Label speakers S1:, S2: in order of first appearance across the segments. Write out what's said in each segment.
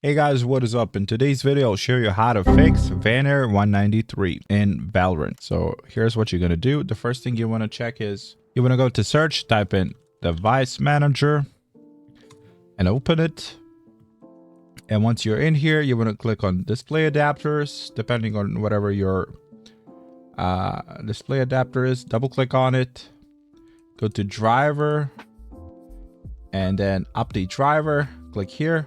S1: Hey guys, what is up? In today's video, I'll show you how to fix Vanguard 193 in Valorant. So here's what you're going to do. The first thing you want to check is you want to go to search, type in device manager and open it. And once you're in here, you want to click on display adapters, depending on whatever your display adapter is. Double click on it, go to driver and then update driver, click here.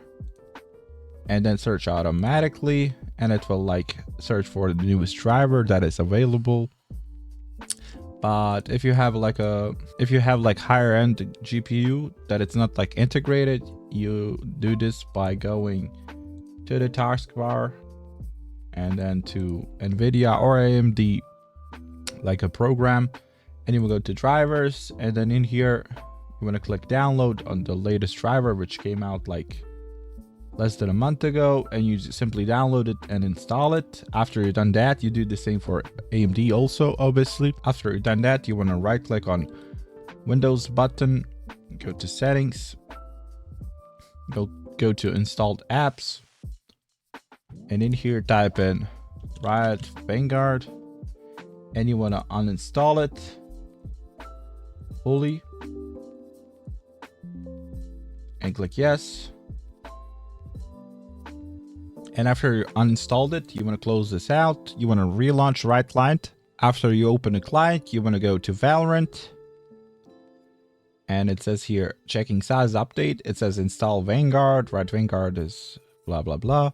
S1: And then search automatically, and it will like search for the newest driver that is available. But if you have like higher end GPU that it's not like integrated, you do this by going to the taskbar and then to NVIDIA or AMD like a program, and you will go to drivers, and then in here you want to click download on the latest driver, which came out like less than a month ago, and you simply download it and install it. After you've done that, you do the same for AMD also, obviously. After you've done that, you want to right click on Windows button, go to settings, go to installed apps, and in here type in Valorant Vanguard, and you want to uninstall it fully and click yes. And after you uninstalled it, you want to close this out. You want to relaunch right client. After you open a client, you want to go to Valorant. And it says here, checking size update. It says install Vanguard. Right, Vanguard is blah, blah, blah.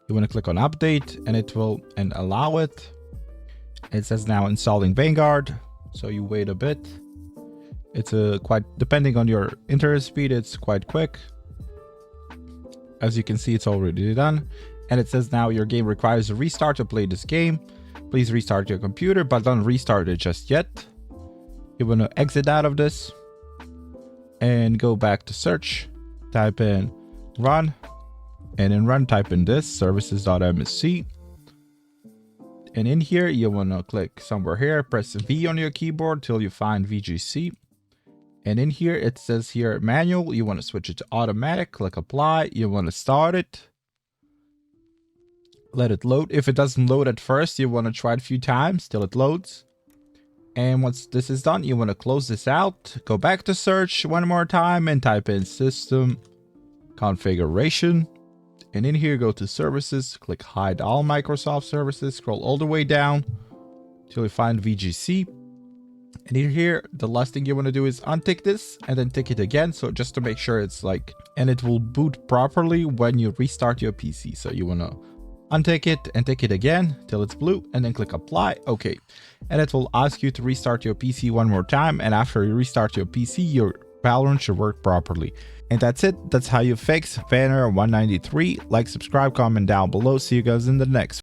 S1: You want to click on update and it will allow it. It says now installing Vanguard. So you wait a bit. It's quite, depending on your internet speed, it's quite quick. As you can see, it's already done. And it says now your game requires a restart to play this game. Please restart your computer, but don't restart it just yet. You want to exit out of this and go back to search. Type in run, and in run type in this services.msc. And in here you want to click somewhere here, press V on your keyboard till you find VGC. And in here it says here manual, you want to switch it to automatic, click apply. You want to start it, let it load. If it doesn't load at first, you want to try it a few times till it loads. And once this is done, you want to close this out, go back to search one more time and type in system configuration. And in here go to services, click hide all Microsoft services, scroll all the way down till you find VGC. And in here, the last thing you want to do is untick this and then tick it again. So just to make sure it's like, and it will boot properly when you restart your PC. So you want to untick it and tick it again till it's blue and then click apply. Okay. And it will ask you to restart your PC one more time. And after you restart your PC, your Valorant should work properly. And that's it. That's how you fix Vanguard 193. Like, subscribe, comment down below. See you guys in the next